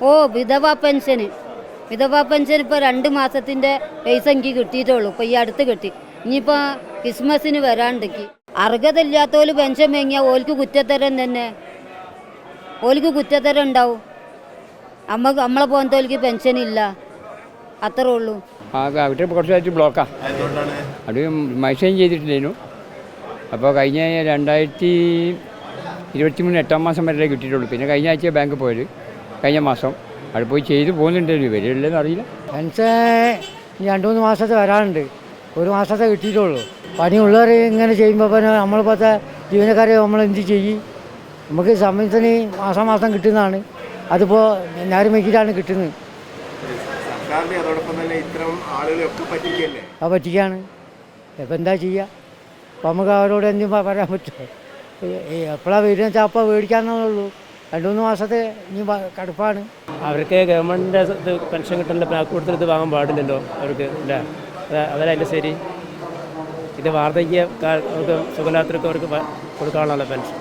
ഓ വിധവാ pension ഇപ്പോൾ 2 മാസത്തിൻ്റെ പൈസ എനിക്ക് കിട്ടിയിട്ടുള്ളൂ. ഇപ്പോൾ ഈ അടുത്ത് കിട്ടി. ഇനിയിപ്പോൾ ക്രിസ്മസിന് വരാണ്ടെങ്കിൽ അർഹതയില്ലാത്തോല് പെൻഷൻ വാങ്ങിയാൽ ഓൽക്ക് കുറ്റത്തരം തന്നെ. ഓൽക്ക് കുറ്റത്തരം ഉണ്ടാവും. നമ്മളെ പോലത്തോൽക്ക് പെൻഷൻ ഇല്ല, അത്രേ ഉള്ളൂ. അവിടെ കുറച്ചായിട്ട് ബ്ലോക്കാണ്. അത് മൈസൈൻ ചെയ്തിട്ടില്ലായിരുന്നു. അപ്പോൾ കഴിഞ്ഞ 2023 8 മാസം വരെ കിട്ടിയിട്ടുള്ളൂ. പിന്നെ കഴിഞ്ഞ ആഴ്ച ബാങ്ക് പോയത്, കഴിഞ്ഞ മാസം അവിടെ പോയി ചെയ്ത് പോകുന്നുണ്ടായിരുന്നു. വരില്ലെന്ന് അറിയില്ല. പെൻഷൻ 2-3 മാസത്തെ വരാനുണ്ട്. 1 മാസത്തെ കിട്ടിയിട്ടുള്ളൂ. പണിയുള്ളവർ ഇങ്ങനെ ചെയ്യുമ്പോൾ പിന്നെ നമ്മളിപ്പോഴത്തെ ജീവനക്കാരെ നമ്മൾ എന്ത് ചെയ്യും? നമുക്ക് സമയത്തിന് മാസം കിട്ടുന്നതാണ്. അതിപ്പോൾ ഞാനും വൈകിട്ടാണ് കിട്ടുന്നത്. അത് പറ്റിക്കാണ്. ഇപ്പം എന്താ ചെയ്യുക? അപ്പം നമുക്ക് അവരോട് എന്തും പറയാൻ പറ്റുമോ? എപ്പോഴാണ് വരുന്നത് വെച്ചാൽ അപ്പോൾ മേടിക്കാന്നുള്ളൂ. 2-3 മാസത്തെ ഇനി കടുപ്പാണ്. അവർക്ക് ഗവൺമെൻറ്റിൻ്റെ ഇത് പെൻഷൻ കിട്ടുന്നില്ല, കൂടുതൽ ഇത് വാങ്ങാൻ പാടില്ലല്ലോ അവർക്ക്. ഇല്ല, അതല്ല അതിൻ്റെ ശരി. ഇത് വാർദ്ധക്യക്കാർക്ക് സുഖമില്ലാത്തവർക്ക് അവർക്ക് കൊടുക്കാനുള്ളതല്ല പെൻഷൻ.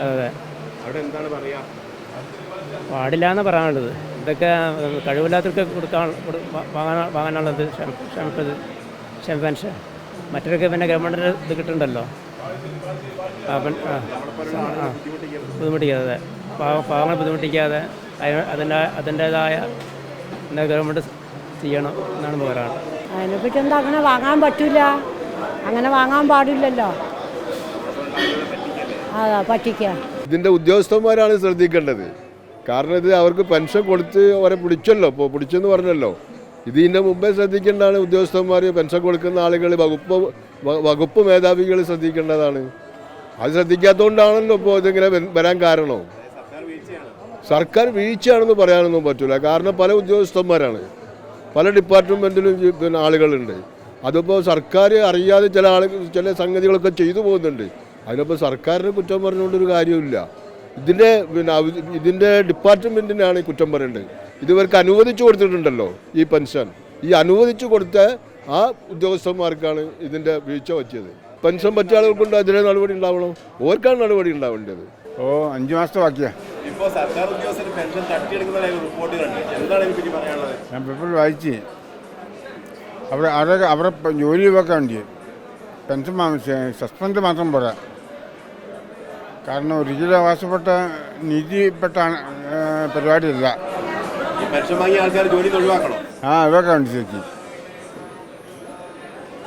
അതെ, പാടില്ല എന്ന് പറയാനുള്ളത്. ഇതൊക്കെ കഴിവില്ലാത്തവർക്ക് വാങ്ങാനുള്ളത് ക്ഷേമ പെൻഷൻ. മറ്റൊക്കെ പിന്നെ ഗവൺമെൻറ്റിന് ഇത് കിട്ടുന്നുണ്ടല്ലോ. ബുദ്ധിമുട്ടിക്കാതെ, പാവങ്ങൾ ബുദ്ധിമുട്ടിക്കാതെ അതിൻ്റേതായ ഗവൺമെൻറ് ചെയ്യണം എന്നാണ് പറയാനുള്ളത്. അതിനെപ്പറ്റി എന്താ അങ്ങനെ വാങ്ങാൻ പറ്റില്ല, അങ്ങനെ വാങ്ങാൻ പാടില്ലല്ലോ. അതാ പറ്റിക്കുക. ഇതിൻ്റെ ഉദ്യോഗസ്ഥന്മാരാണ് ശ്രദ്ധിക്കേണ്ടത്. കാരണം ഇത് അവർക്ക് പെൻഷൻ കൊടുത്ത് അവരെ പിടിച്ചല്ലോ, ഇപ്പോൾ പിടിച്ചെന്ന് പറഞ്ഞല്ലോ. ഇതിൻ്റെ മുമ്പേ ശ്രദ്ധിക്കേണ്ടതാണ് ഉദ്യോഗസ്ഥന്മാർ. പെൻഷൻ കൊടുക്കുന്ന ആളുകൾ, വകുപ്പ് മേധാവികൾ ശ്രദ്ധിക്കേണ്ടതാണ്. അത് ശ്രദ്ധിക്കാത്തതുകൊണ്ടാണല്ലോ ഇപ്പോൾ ഇതിങ്ങനെ വരാൻ കാരണം. സർക്കാർ വീഴ്ചയാണെന്ന് പറയാനൊന്നും പറ്റില്ല. കാരണം പല ഉദ്യോഗസ്ഥന്മാരാണ്, പല ഡിപ്പാർട്ട്മെൻറ്റിലും പിന്നെ ആളുകളുണ്ട്. അതിപ്പോൾ സർക്കാർ അറിയാതെ ചില സംഗതികളൊക്കെ ചെയ്തു പോകുന്നുണ്ട്. അതിനിപ്പോൾ സർക്കാരിന് കുറ്റം പറഞ്ഞുകൊണ്ടൊരു കാര്യമില്ല. ഇതിൻ്റെ ഡിപ്പാർട്ട്മെൻറ്റിനാണ് കുറ്റം പറയേണ്ടത്. ഇവർക്ക് അനുവദിച്ചു കൊടുത്തിട്ടുണ്ടല്ലോ ഈ പെൻഷൻ. ഈ അനുവദിച്ചു കൊടുത്ത ആ ഉദ്യോഗസ്ഥന്മാർക്കാണ് ഇതിൻ്റെ വീഴ്ച പറ്റിയത്. പെൻഷൻ പറ്റിയ ആളുകൾക്കൊണ്ട് അതിന് നടപടി ഉണ്ടാവണം. ഓർക്കാണ് നടപടി ഉണ്ടാവേണ്ടത്. 5 മാസത്തെ ബാക്കിയാ. ഞാൻ പേപ്പറിൽ വായിച്ച് അവിടെ ജോലി വെക്കാണ്ട് പെൻഷൻ സസ്പെൻഡ് മാത്രം പോരാ. കാരണം ഒരിക്കലും അവകാശപ്പെട്ട നീതിപ്പെട്ട പരിപാടിയല്ല. ഇതൊക്കെ ഉണ്ട് ശരിക്കും.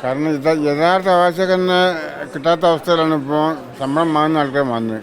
കാരണം യഥാർത്ഥ അവകാശം തന്നെ കിട്ടാത്ത അവസ്ഥയിലാണ് ഇപ്പോൾ ശമ്പളം വാങ്ങുന്ന ആൾക്കാർ വന്നത്.